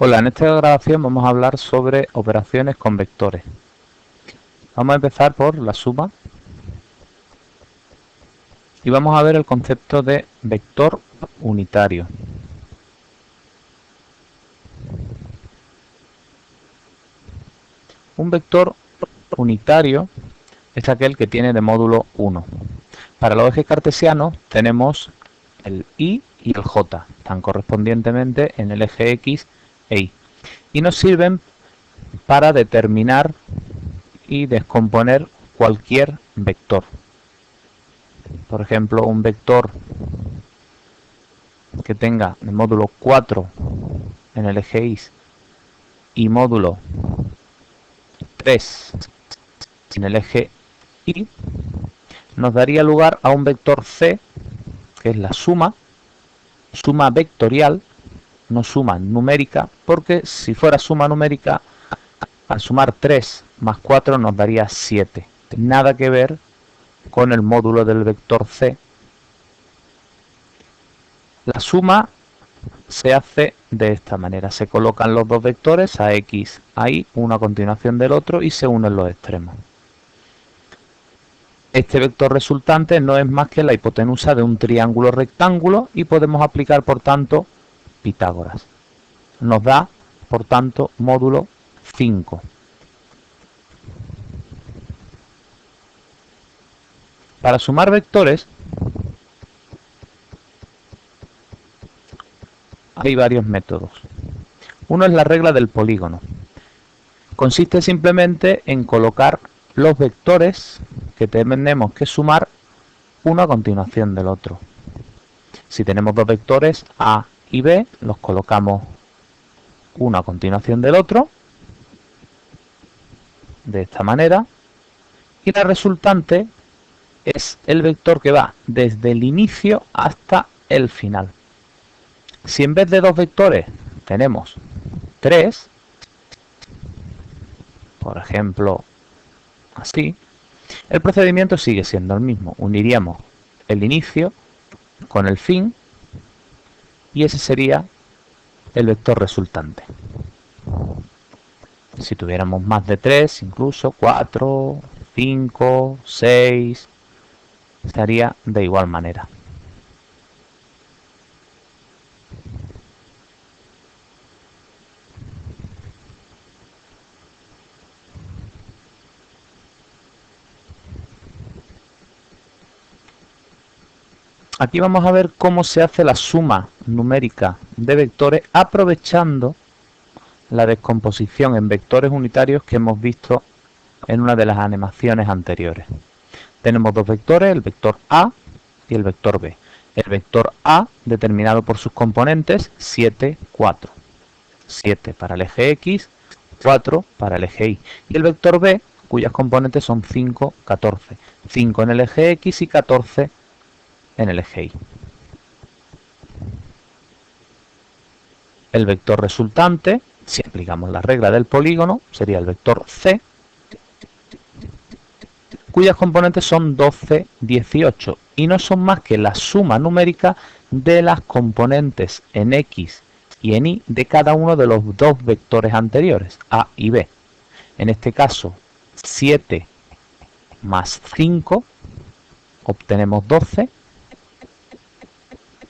Hola, en esta grabación vamos a hablar sobre operaciones con vectores. Vamos a empezar por la suma y vamos a ver el concepto de vector unitario. Un vector unitario es aquel que tiene de módulo 1. Para los ejes cartesianos tenemos el y el j, están correspondientemente en el eje x e y, y nos sirven para determinar y descomponer cualquier vector. Por ejemplo, un vector que tenga el módulo 4 en el eje y y módulo 3 en el eje y nos daría lugar a un vector c, que es la suma vectorial, no suma numérica, porque si fuera suma numérica, al sumar 3 más 4 nos daría 7. Nada que ver con el módulo del vector c. La suma se hace de esta manera: se colocan los dos vectores a x, a y, uno a continuación del otro, y se unen los extremos. Este vector resultante no es más que la hipotenusa de un triángulo rectángulo y podemos aplicar, por tanto, Pitágoras. Nos da, por tanto, módulo 5. Para sumar vectores hay varios métodos. Uno es la regla del polígono. Consiste simplemente en colocar los vectores que tenemos que sumar uno a continuación del otro. Si tenemos dos vectores A y B, los colocamos uno a continuación del otro, de esta manera, y la resultante es el vector que va desde el inicio hasta el final. Si en vez de dos vectores tenemos 3, por ejemplo, así, el procedimiento sigue siendo el mismo. Uniríamos el inicio con el fin y ese sería el vector resultante. Si tuviéramos más de 3, incluso 4, 5, 6, estaría de igual manera. Aquí vamos a ver cómo se hace la suma numérica de vectores aprovechando la descomposición en vectores unitarios que hemos visto en una de las animaciones anteriores. Tenemos dos vectores, el vector A y el vector B. El vector A determinado por sus componentes 7, 4. 7 para el eje X, 4 para el eje Y. Y el vector B, cuyas componentes son 5, 14. 5 en el eje X y 14 en el eje Y. El vector resultante, si aplicamos la regla del polígono, sería el vector C, cuyas componentes son 12, 18, y no son más que la suma numérica de las componentes en X y en Y de cada uno de los dos vectores anteriores, A y B. En este caso, 7 más 5, obtenemos 12,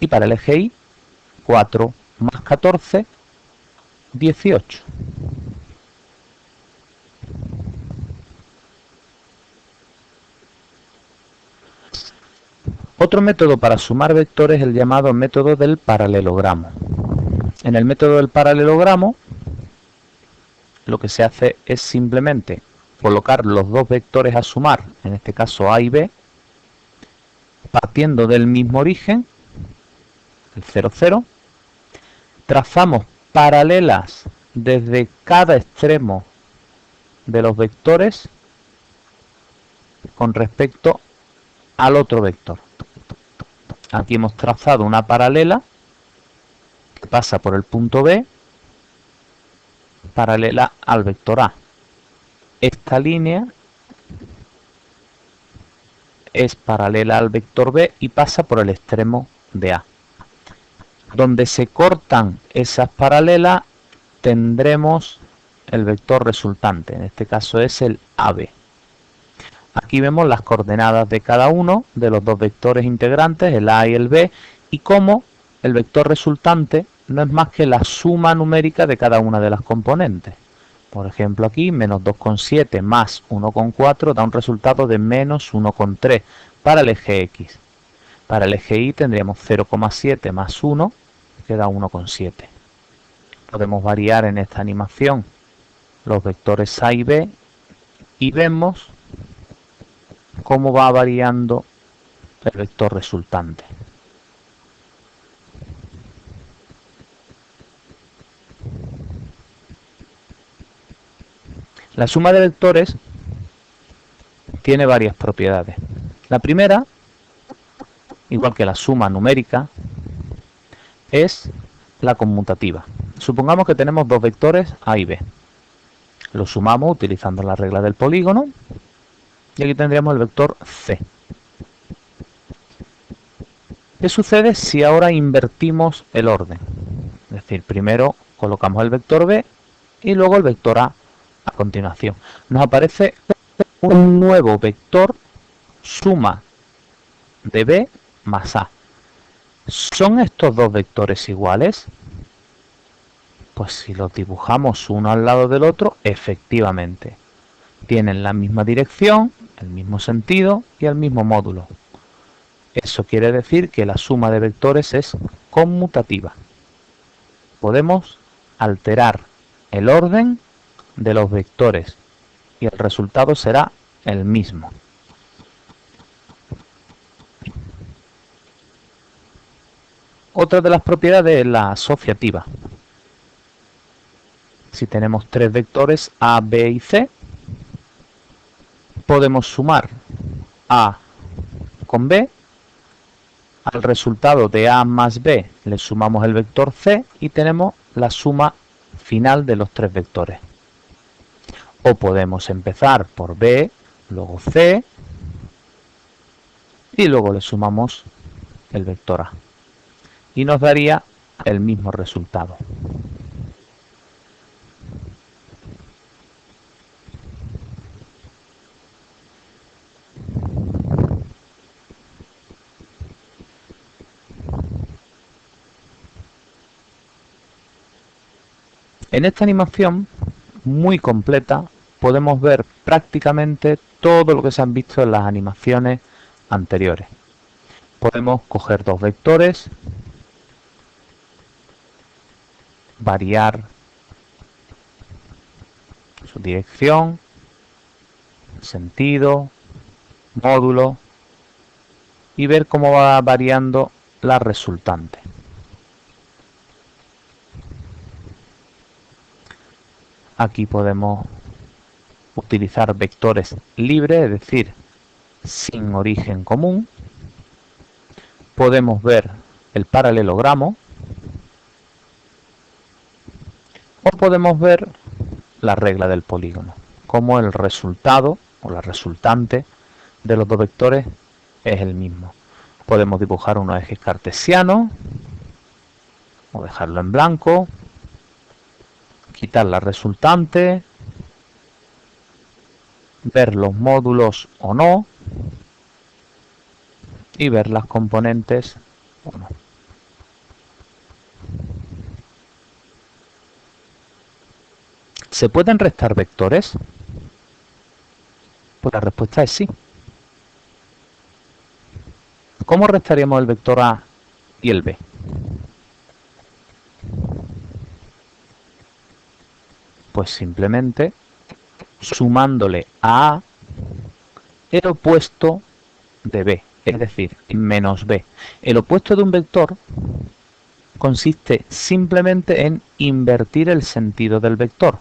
y para el eje Y, 4 más 14, 18. Otro método para sumar vectores es el llamado método del paralelogramo. En el método del paralelogramo, lo que se hace es simplemente colocar los dos vectores a sumar, en este caso A y B, partiendo del mismo origen, el 0, 0, trazamos paralelas desde cada extremo de los vectores con respecto al otro vector. Aquí hemos trazado una paralela que pasa por el punto B, paralela al vector A. Esta línea es paralela al vector B y pasa por el extremo de A. Donde se cortan esas paralelas tendremos el vector resultante. En este caso es el AB. Aquí vemos las coordenadas de cada uno de los dos vectores integrantes, el A y el B, y cómo el vector resultante no es más que la suma numérica de cada una de las componentes. Por ejemplo, aquí menos 2,7 más 1,4 da un resultado de menos 1,3 para el eje X. Para el eje Y tendríamos 0,7 más 1, que da 1,7. Podemos variar en esta animación los vectores A y B y vemos cómo va variando el vector resultante. La suma de vectores tiene varias propiedades. La primera, igual que la suma numérica, es la conmutativa. Supongamos que tenemos dos vectores A y B. Los sumamos utilizando la regla del polígono y aquí tendríamos el vector C. ¿Qué sucede si ahora invertimos el orden? Es decir, primero colocamos el vector B y luego el vector A continuación. Nos aparece un nuevo vector suma de B más A. ¿Son estos dos vectores iguales? Pues si los dibujamos uno al lado del otro, efectivamente. Tienen la misma dirección, el mismo sentido y el mismo módulo. Eso quiere decir que la suma de vectores es conmutativa. Podemos alterar el orden de los vectores y el resultado será el mismo. Otra de las propiedades es la asociativa. Si tenemos tres vectores A, B y C, podemos sumar A con B. Al resultado de A más B le sumamos el vector C y tenemos la suma final de los tres vectores. O podemos empezar por B, luego C y luego le sumamos el vector A. Y nos daría el mismo resultado. En esta animación muy completa podemos ver prácticamente todo lo que se han visto en las animaciones anteriores. Podemos coger dos vectores, variar su dirección, sentido, módulo y ver cómo va variando la resultante. Aquí podemos utilizar vectores libres, es decir, sin origen común. Podemos ver el paralelogramo o podemos ver la regla del polígono, como el resultado o la resultante de los dos vectores es el mismo. Podemos dibujar unos ejes cartesianos o dejarlo en blanco, quitar la resultante, ver los módulos o no y ver las componentes o no. ¿Se pueden restar vectores? Pues la respuesta es sí. ¿Cómo restaríamos el vector A y el B? Pues simplemente sumándole a A el opuesto de B, es decir, menos B. El opuesto de un vector consiste simplemente en invertir el sentido del vector.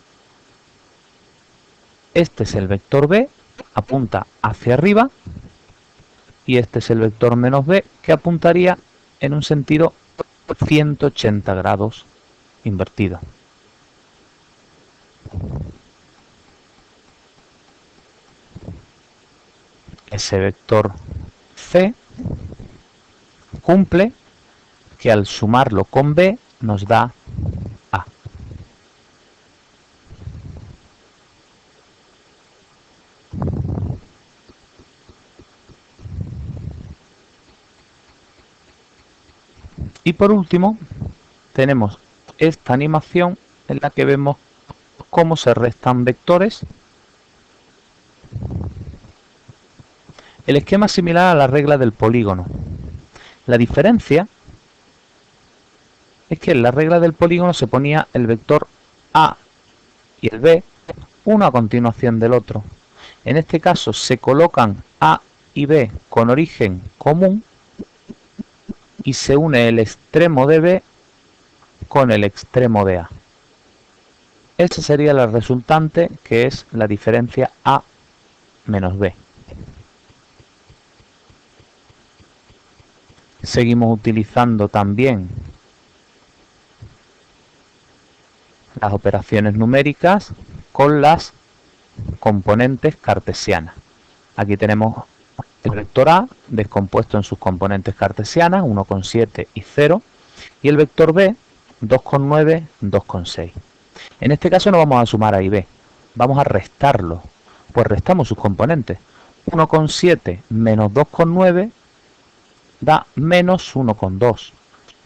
Este es el vector B, apunta hacia arriba, y este es el vector menos B, que apuntaría en un sentido 180 grados invertido. Ese vector C cumple que al sumarlo con B nos da A. Y por último, tenemos esta animación en la que vemos cómo se restan vectores. El esquema es similar a la regla del polígono. La diferencia es que en la regla del polígono se ponía el vector A y el B uno a continuación del otro. En este caso se colocan A y B con origen común y se une el extremo de B con el extremo de A. Esta sería la resultante, que es la diferencia A menos B. Seguimos utilizando también las operaciones numéricas con las componentes cartesianas. Aquí tenemos el vector A descompuesto en sus componentes cartesianas, 1,7 y 0, y el vector B, 2,9, 2,6. En este caso no vamos a sumar A y B, vamos a restarlo, pues restamos sus componentes. 1,7 menos 2,9 da menos 1,2.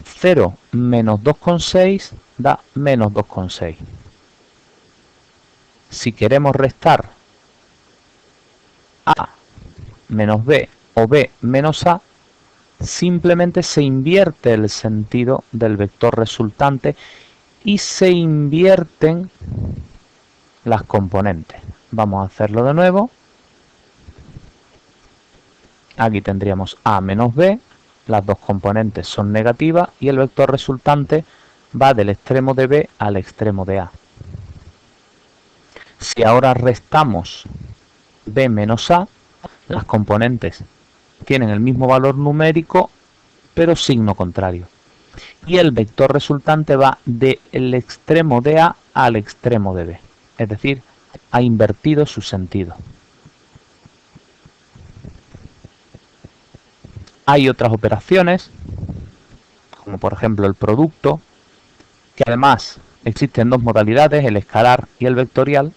0 menos 2,6 da menos 2,6. Si queremos restar A menos B o B menos A, simplemente se invierte el sentido del vector resultante y se invierten las componentes. Vamos a hacerlo de nuevo. Aquí tendríamos A menos B, las dos componentes son negativas y el vector resultante va del extremo de B al extremo de A. Si ahora restamos B menos A, las componentes tienen el mismo valor numérico, pero signo contrario. Y el vector resultante va del extremo de A al extremo de B. Es decir, ha invertido su sentido. Hay otras operaciones, como por ejemplo el producto, que además existen dos modalidades, el escalar y el vectorial,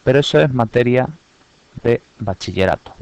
pero eso es materia de bachillerato.